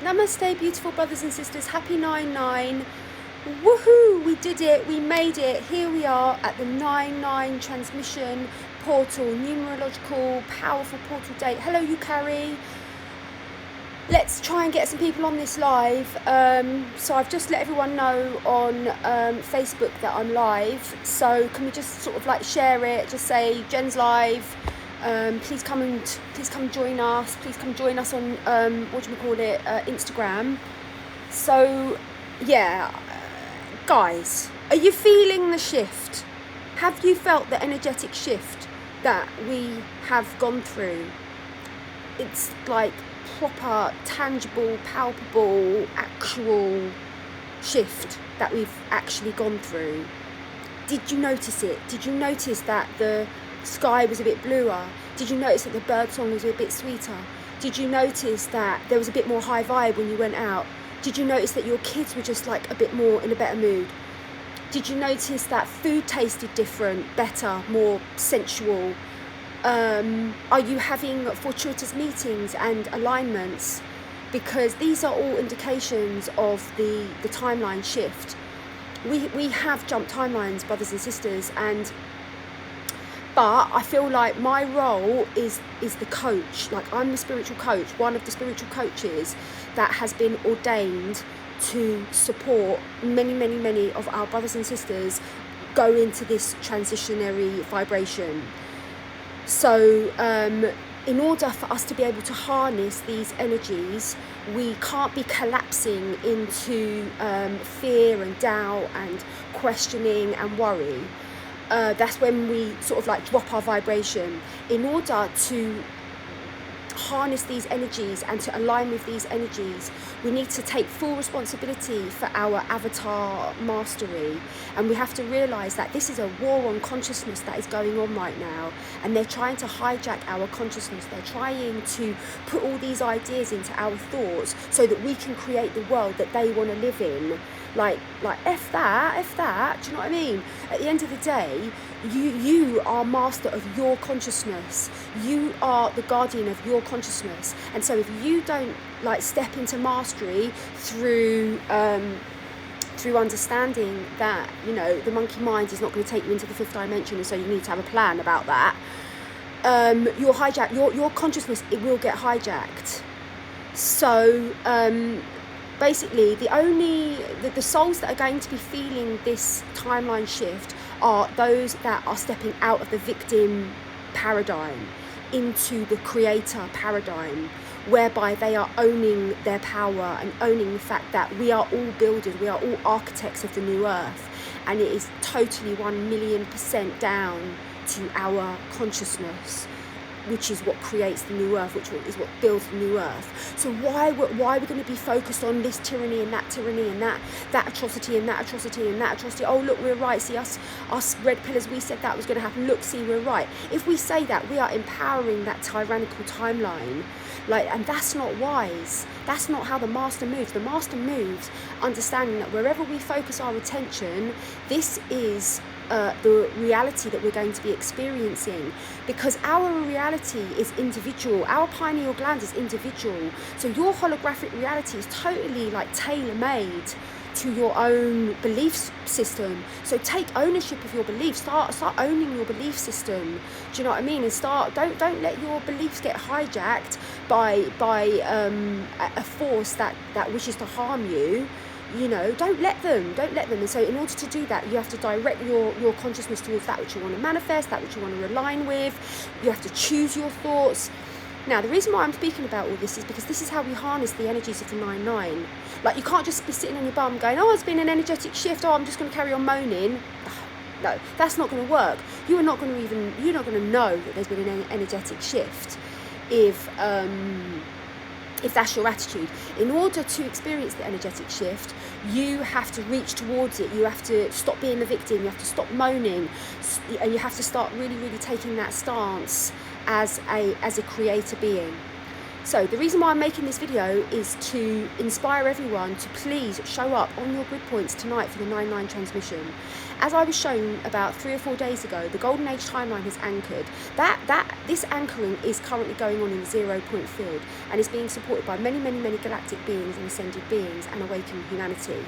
Namaste, beautiful brothers and sisters. Happy 9/9. Woohoo! We did it. We made it. Here we are at the 9/9 transmission portal, numerological, powerful portal date. Hello, you Carrie. Let's try and get some people on this live. So I've just let everyone know on Facebook that I'm live. So can we just sort of like share it? Just say Jen's live. Please come join us. Please come join us on Instagram. So yeah, guys, are you feeling the shift? Have you felt the energetic shift that we have gone through? It's like proper, tangible, palpable, actual shift that we've actually gone through. Did you notice it? Did you notice that the sky was a bit bluer? Did you notice that the bird song was a bit sweeter? Did you notice that there was a bit more high vibe when you went out? Did you notice that your kids were just like a bit more in a better mood? Did you notice that food tasted different, better, more sensual? Are you having fortuitous meetings and alignments? Because these are all indications of the timeline shift. We have jumped timelines, brothers and sisters, but I feel like my role is the coach. Like, I'm the spiritual coach, one of the spiritual coaches that has been ordained to support many of our brothers and sisters go into this transitionary vibration. So in order for us to be able to harness these energies, we can't be collapsing into fear and doubt and questioning and worry. That's when we sort of like drop our vibration. In order to harness these energies and to align with these energies, we need to take full responsibility for our avatar mastery, and we have to realize that this is a war on consciousness that is going on right now, and they're trying to hijack our consciousness. They're trying to put all these ideas into our thoughts so that we can create the world that they want to live in. Like F that, do you know what I mean? At the end of the day, you are master of your consciousness. You are the guardian of your consciousness. And so if you don't like step into mastery through understanding that, you know, the monkey mind is not going to take you into the fifth dimension, and so you need to have a plan about that, your consciousness, it will get hijacked. So basically, the souls that are going to be feeling this timeline shift are those that are stepping out of the victim paradigm into the creator paradigm, whereby they are owning their power and owning the fact that we are all builders, we are all architects of the new earth, and it is totally 1,000,000% down to our consciousness, which is what creates the new earth, which is what builds the new earth. So why we're going to be focused on this tyranny and that atrocity and that atrocity and that atrocity? Oh, look, we're right. See, us red pillars, we said that was going to happen. Look, see, we're right. If we say that, we are empowering that tyrannical timeline. And that's not wise. That's not how the master moves. The master moves understanding that wherever we focus our attention, this is the reality that we're going to be experiencing, because our reality is individual. Our pineal gland is individual. So your holographic reality is totally like tailor-made to your own belief system. So take ownership of your beliefs. Start owning your belief system. Do you know what I mean? And don't let your beliefs get hijacked by a force that wishes to harm you. You know, don't let them. And so in order to do that, you have to direct your consciousness towards that which you want to manifest, that which you want to align with. You have to choose your thoughts. Now, the reason why I'm speaking about all this is because this is how we harness the energies of the 9/9. Like, you can't just be sitting on your bum going, oh, it's been an energetic shift, oh, I'm just going to carry on moaning. No, that's not going to work. You're not going to know that there's been an energetic shift if that's your attitude. In order to experience the energetic shift, you have to reach towards it. You have to stop being the victim. You have to stop moaning, and you have to start really taking that stance as a creator being. So the reason why I'm making this video is to inspire everyone to please show up on your grid points tonight for the 9-9 transmission. As I was shown about 3 or 4 days ago, the Golden Age timeline has anchored. This anchoring is currently going on in the 0 point field and is being supported by many, many, many galactic beings and ascended beings and awakened humanity.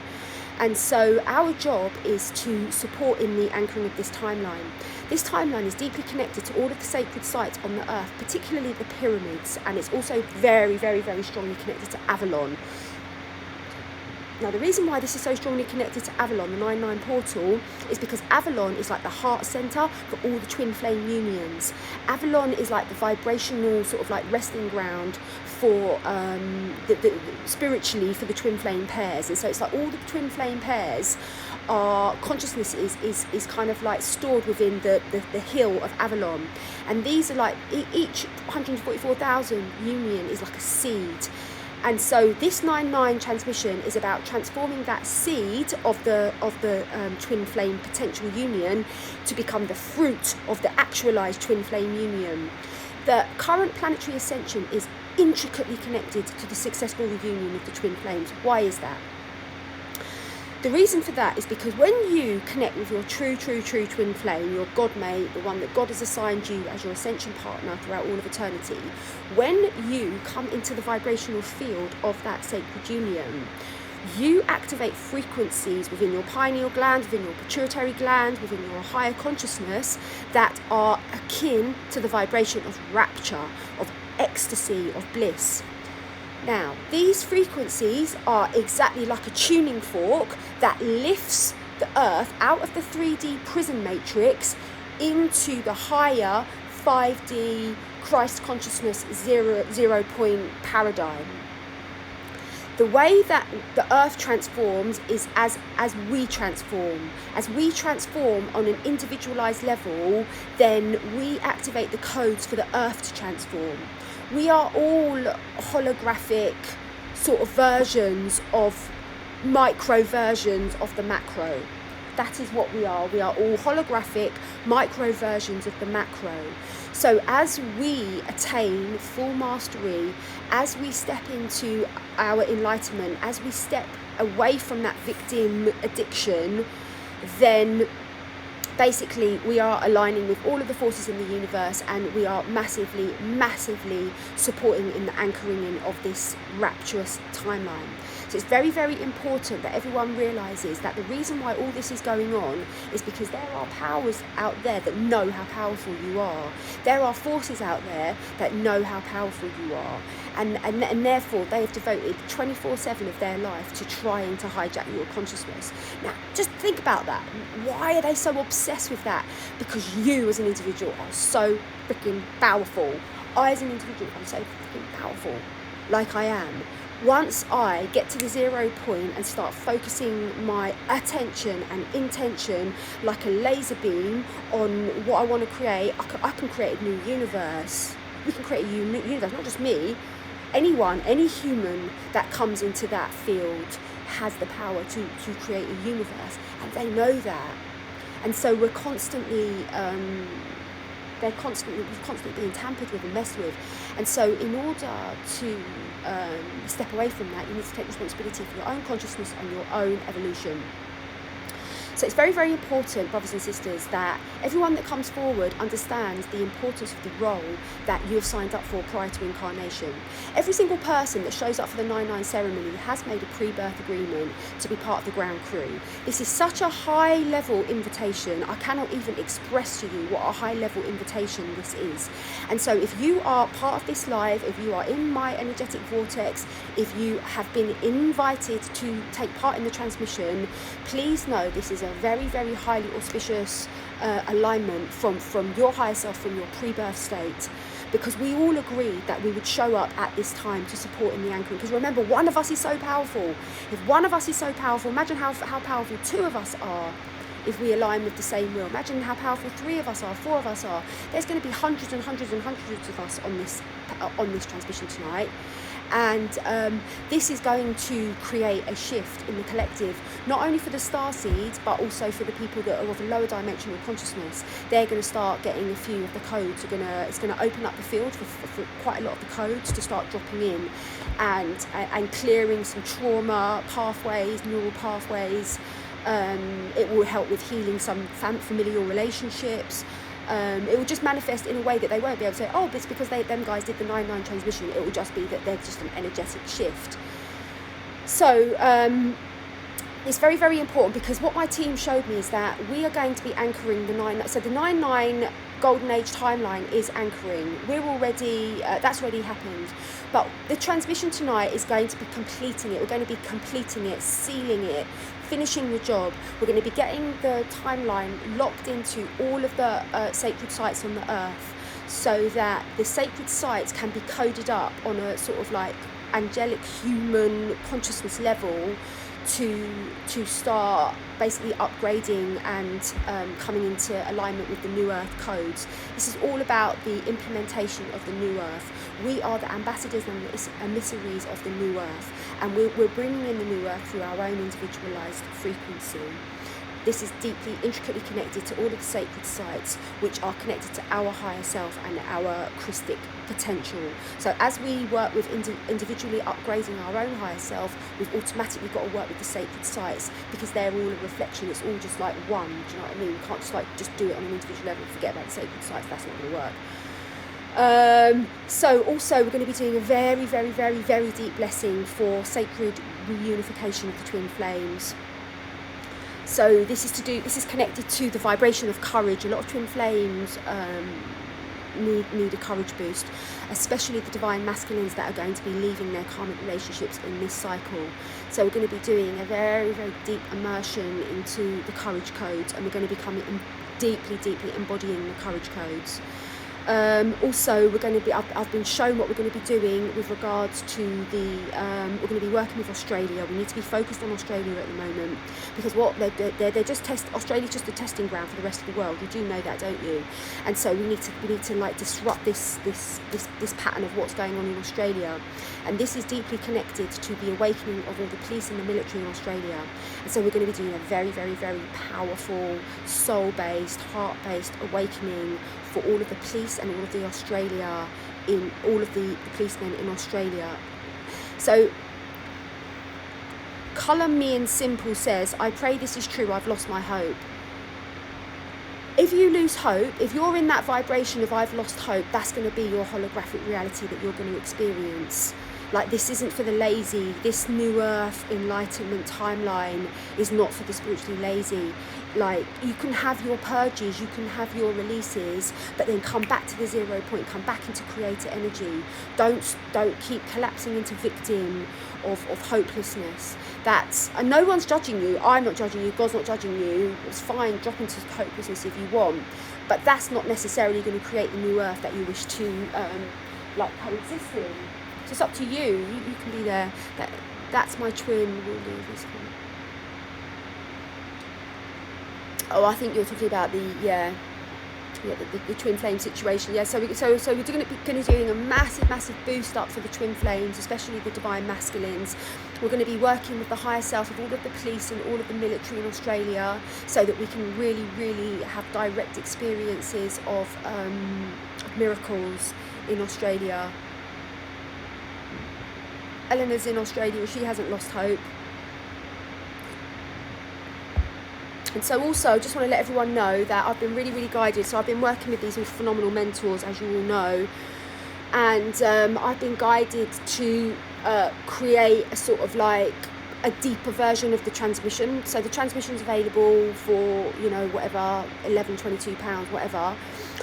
And so our job is to support in the anchoring of this timeline. This timeline is deeply connected to all of the sacred sites on the earth, particularly the pyramids, and it's also very, very, very strongly connected to Avalon. Now, the reason why this is so strongly connected to Avalon, the 9-9 portal, is because Avalon is like the heart center for all the twin flame unions. Avalon is like the vibrational sort of like resting ground for spiritually for the twin flame pairs. And so it's like all the twin flame pairs, our consciousness is kind of like stored within the hill of Avalon. And these are like, each 144,000 union is like a seed. And so this 9-9 transmission is about transforming that seed of the twin flame potential union to become the fruit of the actualized twin flame union. The current planetary ascension is intricately connected to the successful reunion of the twin flames. Why is that? The reason for that is because when you connect with your true twin flame, your God mate, the one that God has assigned you as your ascension partner throughout all of eternity, when you come into the vibrational field of that sacred union, you activate frequencies within your pineal gland, within your pituitary gland, within your higher consciousness that are akin to the vibration of rapture, of ecstasy, of bliss. Now, these frequencies are exactly like a tuning fork that lifts the earth out of the 3D prison matrix into the higher 5D Christ consciousness 0 point paradigm. The way that the earth transforms is as we transform. As we transform on an individualized level, then we activate the codes for the earth to transform. We are all holographic sort of versions of micro versions of the macro. That is what we are. We are all holographic micro versions of the macro. So as we attain full mastery, as we step into our enlightenment, as we step away from that victim addiction, then basically we are aligning with all of the forces in the universe, and we are massively supporting in the anchoring in of this rapturous timeline. So it's very, very important that everyone realises that the reason why all this is going on is because there are powers out there that know how powerful you are. There are forces out there that know how powerful you are. And therefore they have devoted 24/7 of their life to trying to hijack your consciousness. Now, just think about that. Why are they so obsessed with that? Because you as an individual are so freaking powerful. I as an individual am so freaking powerful, like I am. Once I get to the 0 point and start focusing my attention and intention like a laser beam on what I want to create, I can create a new universe. We can create a new universe, not just me. Anyone, any human that comes into that field has the power to create a universe, and they know that. And so we're constantly we've constantly being tampered with and messed with. And so in order to step away from that, you need to take responsibility for your own consciousness and your own evolution. So it's very, very important, brothers and sisters, that everyone that comes forward understands the importance of the role that you have signed up for prior to incarnation. Every single person that shows up for the 9-9 ceremony has made a pre-birth agreement to be part of the ground crew. This is such a high-level invitation. I cannot even express to you what a high-level invitation this is. And so if you are part of this live, if you are in my energetic vortex, if you have been invited to take part in the transmission, please know this is a very, very highly auspicious alignment from your higher self, from your pre-birth state, because we all agreed that we would show up at this time to support in the anchoring. Because remember, one of us is so powerful. If one of us is so powerful, imagine how powerful two of us are if we align with the same will. Imagine how powerful 3 of us are, 4 of us are. There's going to be hundreds and hundreds and hundreds of us on this transmission tonight. And this is going to create a shift in the collective, not only for the starseeds, but also for the people that are of a lower dimensional consciousness. They're going to start getting a few of the codes. It's going to open up the field for quite a lot of the codes to start dropping in, and clearing some trauma pathways, neural pathways. It will help with healing some familial relationships. It will just manifest in a way that they won't be able to say, oh, it's because them guys did the 9-9 transmission. It will just be that there's just an energetic shift. So it's very, very important, because what my team showed me is that we are going to be anchoring the 9. So the 9-9 golden age timeline is anchoring. We're already, that's already happened. But the transmission tonight is going to be completing it. We're going to be completing it, sealing it, finishing the job. We're going to be getting the timeline locked into all of the sacred sites on the earth, so that the sacred sites can be coded up on a sort of like angelic human consciousness level to start basically upgrading and coming into alignment with the new earth codes. This is all about the implementation of the new earth. We are the ambassadors and the emissaries of the new earth, and we're bringing in the new earth through our own individualized frequency. This is deeply, intricately connected to all of the sacred sites, which are connected to our higher self and our Christic potential. So as we work with individually upgrading our own higher self, we've automatically got to work with the sacred sites, because they're all a reflection. It's all just like one. Do you know what I mean? You can't just do it on an individual level and forget about the sacred sites. That's not going to work. So also we're going to be doing a very, very, very, very deep blessing for sacred reunification of the twin flames. So this is connected to the vibration of courage. A lot of twin flames need a courage boost, especially the divine masculines that are going to be leaving their karmic relationships in this cycle. So we're going to be doing a very, very deep immersion into the courage codes, and we're going to be coming deeply, deeply embodying the courage codes. Also, we're going to be. I've been shown what we're going to be doing with regards to the. We're going to be working with Australia. We need to be focused on Australia at the moment, because what they're just Australia's just a testing ground for the rest of the world. You do know that, don't you? And so we need to like disrupt this pattern of what's going on in Australia, and this is deeply connected to the awakening of all the police and the military in Australia. And so we're going to be doing a very, very, very powerful, soul-based, heart-based awakening for all of the police and all of the policemen in Australia. So Colour Me and Simple says, I pray this is true, I've lost my hope. If you lose hope, if you're in that vibration of I've lost hope, that's going to be your holographic reality that you're going to experience. Like, this isn't for the lazy. This new earth enlightenment timeline is not for the spiritually lazy. Like, you can have your purges, you can have your releases, but then come back to the 0 point, come back into creator energy. Don't keep collapsing into victim of hopelessness. And no one's judging you. I'm not judging you. God's not judging you. It's fine, drop into hopelessness if you want, but that's not necessarily going to create the new earth that you wish to coexist in. So it's up to you. You can be there. That's my twin. Oh, I think you're talking about the twin flame situation. Yeah. So we're going to be doing a massive boost up for the twin flames, especially the divine masculines. We're going to be working with the higher self of all of the police and all of the military in Australia, so that we can really, really have direct experiences of miracles in Australia. Eleanor's in Australia, she hasn't lost hope. And so also, I just want to let everyone know that I've been really, really guided. So I've been working with these phenomenal mentors, as you all know. And I've been guided to create a sort of like a deeper version of the transmission. So the transmission's available for, whatever, £11, £22, whatever.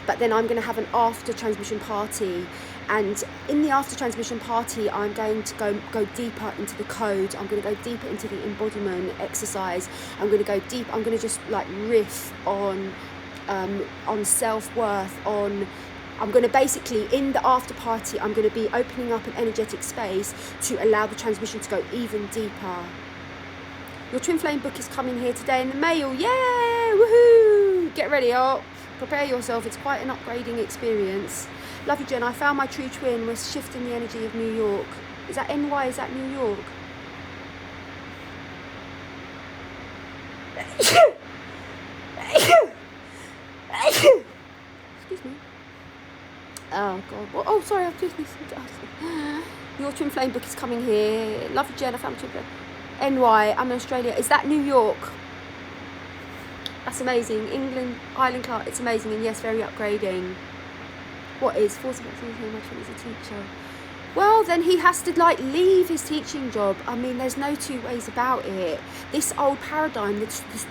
But then I'm going to have an after transmission party. And in the after transmission party, I'm going to go deeper into the code. I'm going to go deeper into the embodiment exercise. I'm going to go deep. I'm going to just like riff on self-worth. I'm going to basically, in the after party, I'm going to be opening up an energetic space to allow the transmission to go even deeper. Your twin flame book is coming here today in the mail. Yeah, woohoo! Get ready, prepare yourself. It's quite an upgrading experience. Love you, Jen. I found my true twin. We're shifting the energy of New York. Is that NY? Is that New York? Excuse me. Oh God. Oh, sorry. I've just listened to us. Your Twin Flame book is coming here. Love you, Jen. I found Twin Flame. NY. I'm in Australia. Is that New York? That's amazing. England, Island Clark. It's amazing. And yes, very upgrading. What is 40 bucks a year as a teacher? Well, then he has to like leave his teaching job. I mean, there's no two ways about it. This old paradigm, the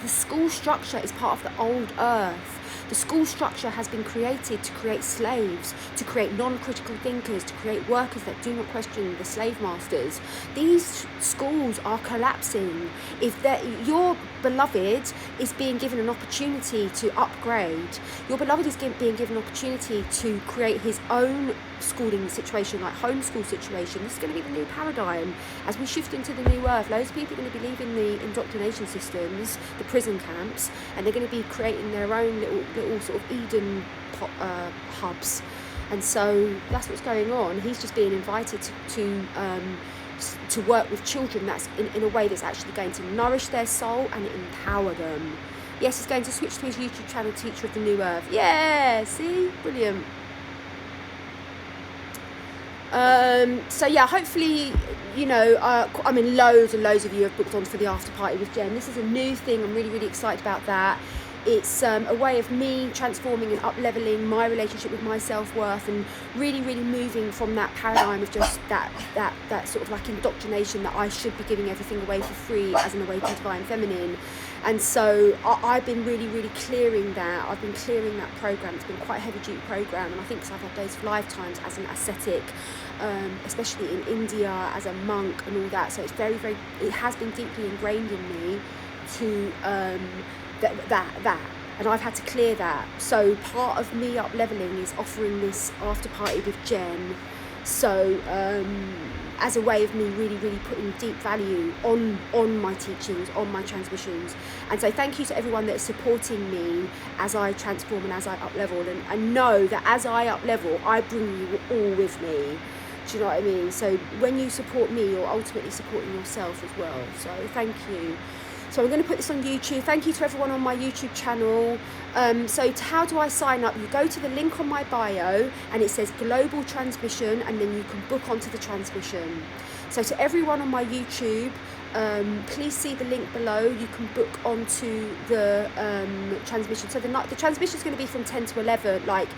school structure is part of the old earth. The school structure has been created to create slaves, to create non-critical thinkers, to create workers that do not question the slave masters. These schools are collapsing. If your beloved is being given an opportunity to upgrade, your beloved is being given an opportunity to create his own schooling situation, like homeschool situation. This is going to be the new paradigm as we shift into the new earth. Loads of people are going to be leaving the indoctrination systems, the prison camps, and they're going to be creating their own little sort of Eden hubs. And so that's what's going on. He's just being invited to work with children that's in a way that's actually going to nourish their soul and empower them. Yes, he's going to switch to his YouTube channel, Teacher of the New Earth. Yeah, see? Brilliant. So yeah, hopefully, you know, I mean, loads and loads of you have booked on for the after party with Jen. This is a new thing. I'm really, really excited about that. It's a way of me transforming and up-leveling my relationship with my self-worth and really, really moving from that paradigm of just that sort of like indoctrination that I should be giving everything away for free as an awakened divine feminine. And so I've been really, really clearing that. I've been clearing that program. It's been quite a heavy-duty program, and I think because I've had those lifetimes as an ascetic, especially in India as a monk and all that. So it's very, very. It has been deeply ingrained in me to that, and I've had to clear that. So part of me up-leveling is offering this after party with Jen. So as a way of me really, really putting deep value on my teachings, on my transmissions. And so thank you to everyone that's supporting me as I transform and as I up-level. And know that as I up-level, I bring you all with me. Do you know what I mean? So when you support me, you're ultimately supporting yourself as well. So thank you. So I'm going to put this on YouTube. Thank you to everyone on my YouTube channel. So how do I sign up? You go to the link on my bio and it says Global Transmission, and then you can book onto the transmission. So to everyone on my YouTube, please see the link below. You can book onto the transmission. So the transmission is going to be from 10 to 11. Like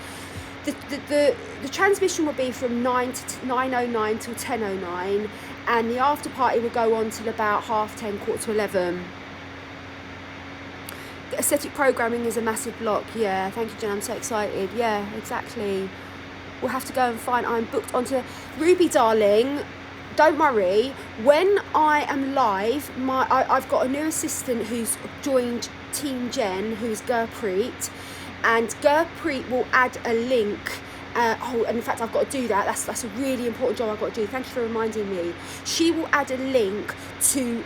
the transmission will be from 9:09 till 10:09, and the after party will go on till about 10:30, 11:15. Aesthetic programming is a massive block. Yeah, thank you, Jen. I'm so excited. Yeah, exactly. We'll have to go and find. I'm booked onto Ruby, darling. Don't worry. When I am live, I've got a new assistant who's joined Team Jen, who's Gurpreet, and Gurpreet will add a link. And in fact, I've got to do that. That's a really important job I've got to do. Thank you for reminding me. She will add a link to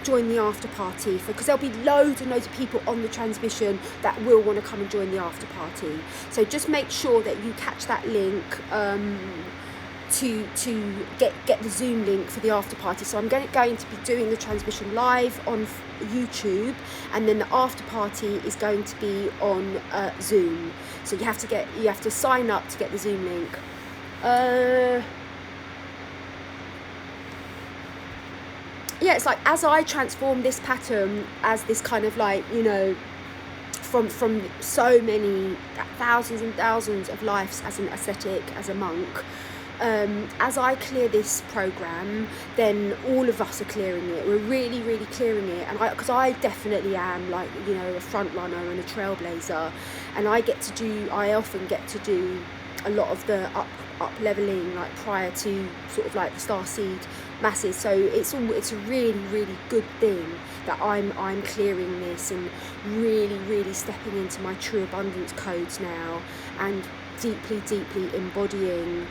join the after party, because there'll be loads and loads of people on the transmission that will want to come and join the after party. So just make sure that you catch that link to get the Zoom link for the after party. So I'm going to be doing the transmission live on YouTube, and then the after party is going to be on Zoom. So you have to sign up to get the Zoom link. Yeah, it's like as I transform this pattern as this kind of like, you know, from so many thousands and thousands of lives as an ascetic, as a monk. As I clear this program, then all of us are clearing it. We're really, really clearing it, and because I definitely am, like, you know, a front runner and a trailblazer, and I often get to do a lot of the up leveling, like prior to sort of like the starseed masses. So it's a really, really good thing that I'm clearing this and really, really stepping into my true abundance codes now, and deeply, deeply embodying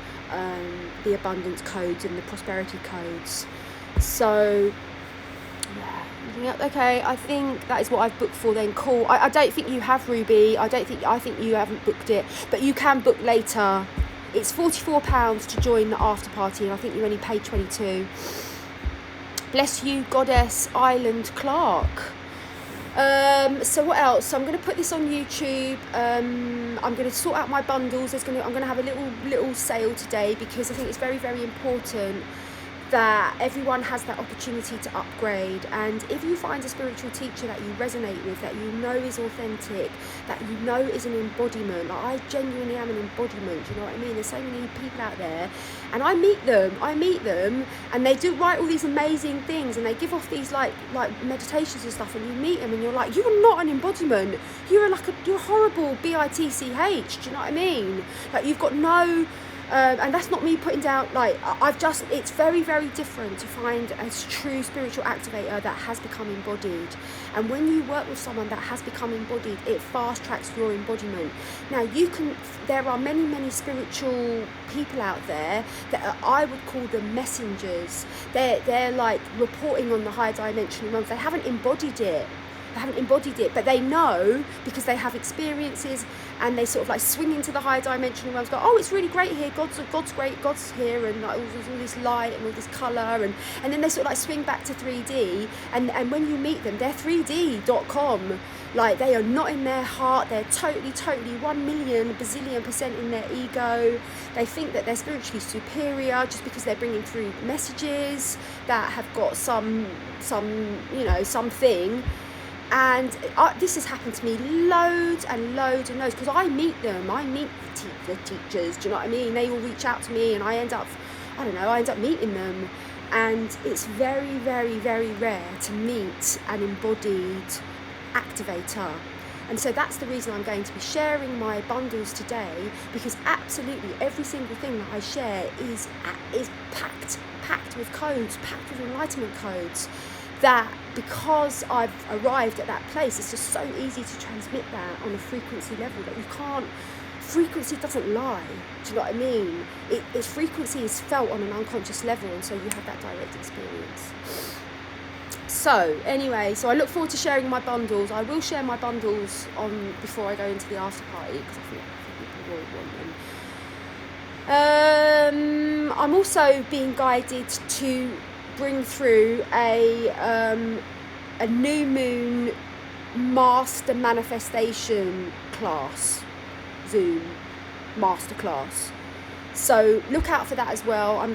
the abundance codes and the prosperity codes. So yeah, okay, I think that is what I've booked for then. Cool. I don't think you have, Ruby. I think you haven't booked it, but you can book later. It's £44 to join the after party, and I think you only paid 22. Bless you, Goddess Island Clark. So what else? So I'm going to put this on YouTube. I'm going to sort out my bundles. I'm going to have a little sale today, because I think it's very, very important that everyone has that opportunity to upgrade. And if you find a spiritual teacher that you resonate with, that you know is authentic, that you know is an embodiment, like I genuinely am an embodiment, you know what I mean? There's so many people out there, and I meet them, and they do write all these amazing things, and they give off these like meditations and stuff, and you meet them and you're like, you're not an embodiment, you're horrible bitch, do you know what I mean? Like, you've got no and that's not me putting down, like, it's very, very different to find a true spiritual activator that has become embodied. And when you work with someone that has become embodied, it fast tracks your embodiment. Now, there are many, many spiritual people out there that I would call them messengers. They're like reporting on the higher dimensional realms. They haven't embodied it. But they know, because they have experiences, and they sort of like swing into the higher dimensional realms, go, oh, it's really great here, God's great, God's here, and like, there's all this light and all this colour, and then they sort of like swing back to 3D, and when you meet them, they're 3D.com. Like, they are not in their heart. They're totally 1 million bazillion % in their ego. They think that they're spiritually superior just because they're bringing through messages that have got some something. And this has happened to me loads and loads, because I meet the teachers, do you know what I mean? They all reach out to me, and I end up meeting them. And it's very, very, very rare to meet an embodied activator. And so that's the reason I'm going to be sharing my bundles today, because absolutely every single thing that I share is packed with codes, packed with enlightenment codes, that because I've arrived at that place, it's just so easy to transmit that on a frequency level that you can't. Frequency doesn't lie, do you know what I mean? Its frequency is felt on an unconscious level, and so you have that direct experience. So anyway, I look forward to sharing my bundles. I will share my bundles before I go into the after party, because I think people will want them. I'm also being guided to bring through a new moon master manifestation class, Zoom masterclass. So look out for that as well. I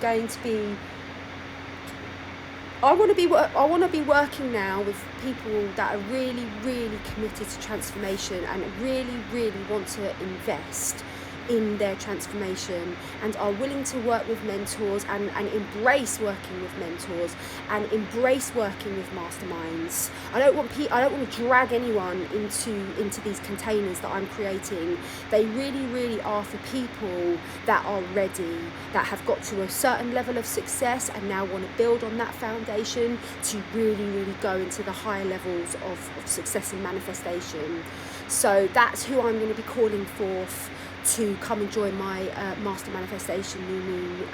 want to be working now with people that are really, really committed to transformation, and really, really want to invest in their transformation, and are willing to work with mentors, and embrace working with mentors, and embrace working with masterminds. I don't want to drag anyone into these containers that I'm creating. They really, really are for people that are ready, that have got to a certain level of success and now want to build on that foundation to really, really go into the higher levels of success and manifestation. So that's who I'm going to be calling forth to come and join my Master Manifestation New Moon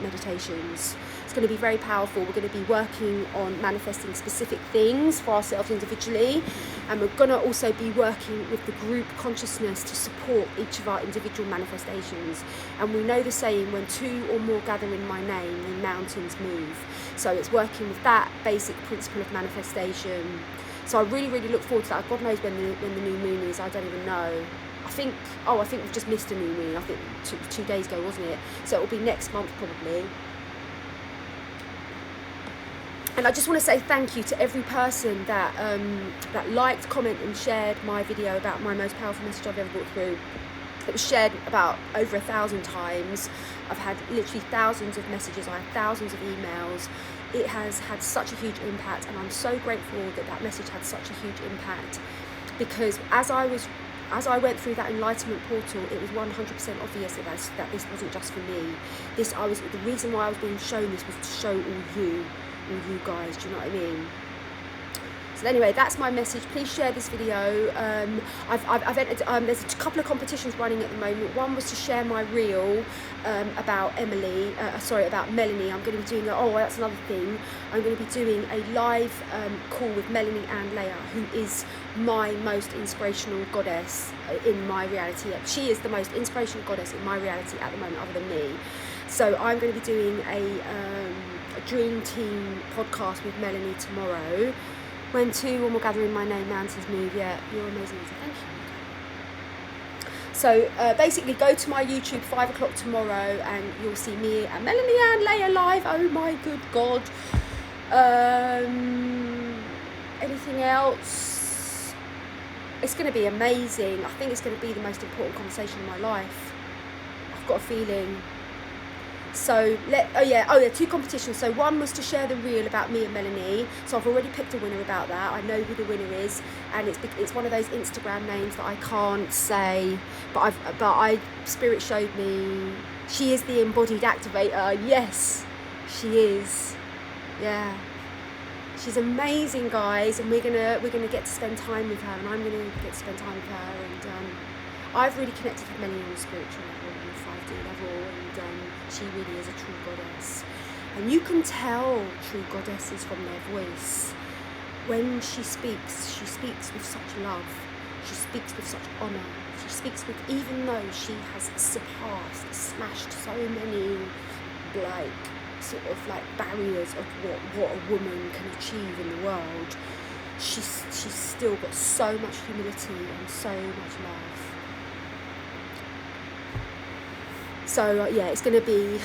meditations. It's going to be very powerful. We're going to be working on manifesting specific things for ourselves individually, and we're going to also be working with the group consciousness to support each of our individual manifestations. And we know the saying, when two or more gather in my name, the mountains move. So it's working with that basic principle of manifestation. So I really, really look forward to that. God knows when the new moon is. I don't even know. I think we've just missed a new moon. I think two days ago, wasn't it? So it will be next month probably. And I just want to say thank you to every person that liked, commented and shared my video about my most powerful message I've ever brought through. It was shared about over 1,000 times. I've had literally thousands of messages. I have thousands of emails. It has had such a huge impact, and I'm so grateful that message had such a huge impact, because as I went through that enlightenment portal, it was 100% obvious that this wasn't just for me. The reason why I was being shown this was to show all you guys. Do you know what I mean? So anyway, that's my message. Please share this video. I've entered, there's a couple of competitions running at the moment. One was to share my reel about about Melanie. I'm going to be doing that's another thing. I'm going to be doing a live call with Melanie and Leia, who is my most inspirational goddess in my reality. She is the most inspirational goddess in my reality at the moment, other than me. So I'm going to be doing a Dream Team podcast with Melanie tomorrow. When two or more gather in my name, mountains move. Yeah, you're amazing. Thank you. So basically, go to my YouTube 5 o'clock tomorrow, and you'll see me and Melanie and Leia live. Oh my good God. Anything else? It's going to be amazing. I think it's going to be the most important conversation of my life. I've got a feeling. So two competitions. So one was to share the reel about me and Melanie. So I've already picked a winner about that. I know who the winner is, and it's one of those Instagram names that I can't say, but Spirit showed me she is the embodied activator. Yes, she is. Yeah, she's amazing, guys, and we're gonna get to spend time with her, and I'm gonna get to spend time with her, and I've really connected with Melanie on a spiritual level, on a 5D level, and she really is a true goddess. And you can tell true goddesses from their voice. When she speaks with such love. She speaks with such honour. She speaks with, even though she has smashed so many barriers of what a woman can achieve in the world, she's still got so much humility and so much love. So it's going to be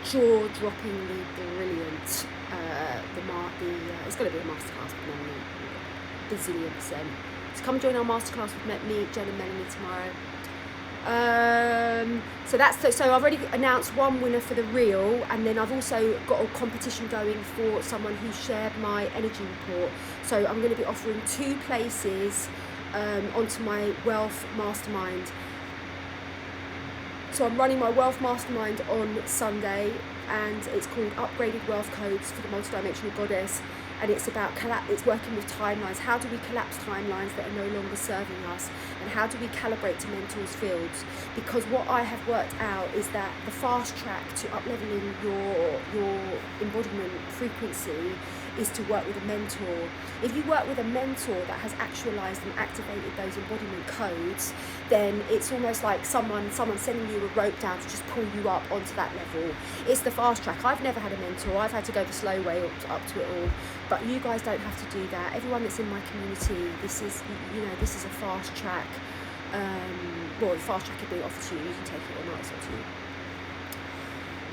jaw-droppingly brilliant. It's going to be a masterclass, bazillion%. So come join our masterclass with me, Jen, and Melanie tomorrow. So I've already announced one winner for the reel, and then I've also got a competition going for someone who shared my energy report. So I'm going to be offering 2 places onto my wealth mastermind. So I'm running my wealth mastermind on Sunday, and it's called Upgraded Wealth Codes for the Multidimensional Goddess, and it's about it's working with timelines. How do we collapse timelines that are no longer serving us, and how do we calibrate to mentors' fields? Because what I have worked out is that the fast track to up-leveling your embodiment frequency is to work with a mentor. If you work with a mentor that has actualized and activated those embodiment codes, then it's almost like someone sending you a rope down to just pull you up onto that level. It's the fast track. I've never had a mentor. I've had to go the slow way up to it all. But you guys don't have to do that. Everyone that's in my community, this is a fast track. The fast track is being offered to you. You can take it or not. It's up to you.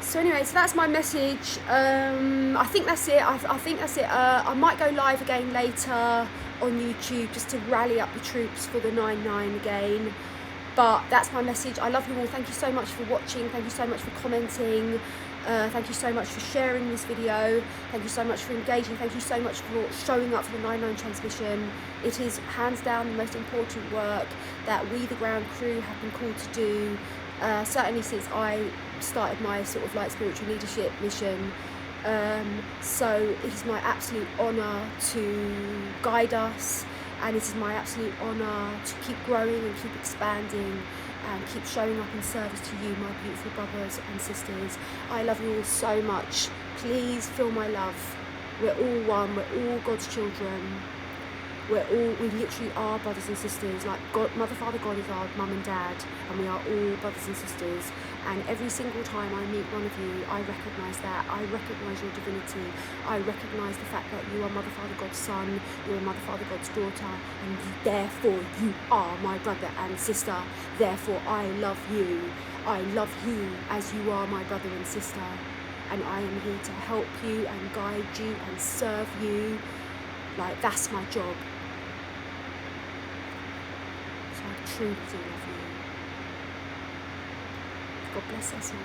So anyway, so that's my message. I think that's it. I might go live again later on YouTube just to rally up the troops for the 9/9 again. But that's my message. I love you all. Thank you so much for watching. Thank you so much for commenting. Thank you so much for sharing this video. Thank you so much for engaging. Thank you so much for showing up for the 9/9 transmission. It is hands down the most important work that we, the ground crew, have been called to do. Certainly since I started my sort of like spiritual leadership mission. So it is my absolute honour to guide us, and it is my absolute honour to keep growing and keep expanding and keep showing up in service to you, my beautiful brothers and sisters. I love you all so much. Please feel my love. We're all one. We're all God's children. We literally are brothers and sisters. Like God, Mother, Father, God is our mum and dad, and we are all brothers and sisters. And every single time I meet one of you, I recognise that. I recognise your divinity. I recognise the fact that you are Mother, Father, God's son. You are Mother, Father, God's daughter, and therefore you are my brother and sister. Therefore, I love you. I love you as you are my brother and sister, and I am here to help you and guide you and serve you. Like, that's my job. So I truly do love you. God bless us all.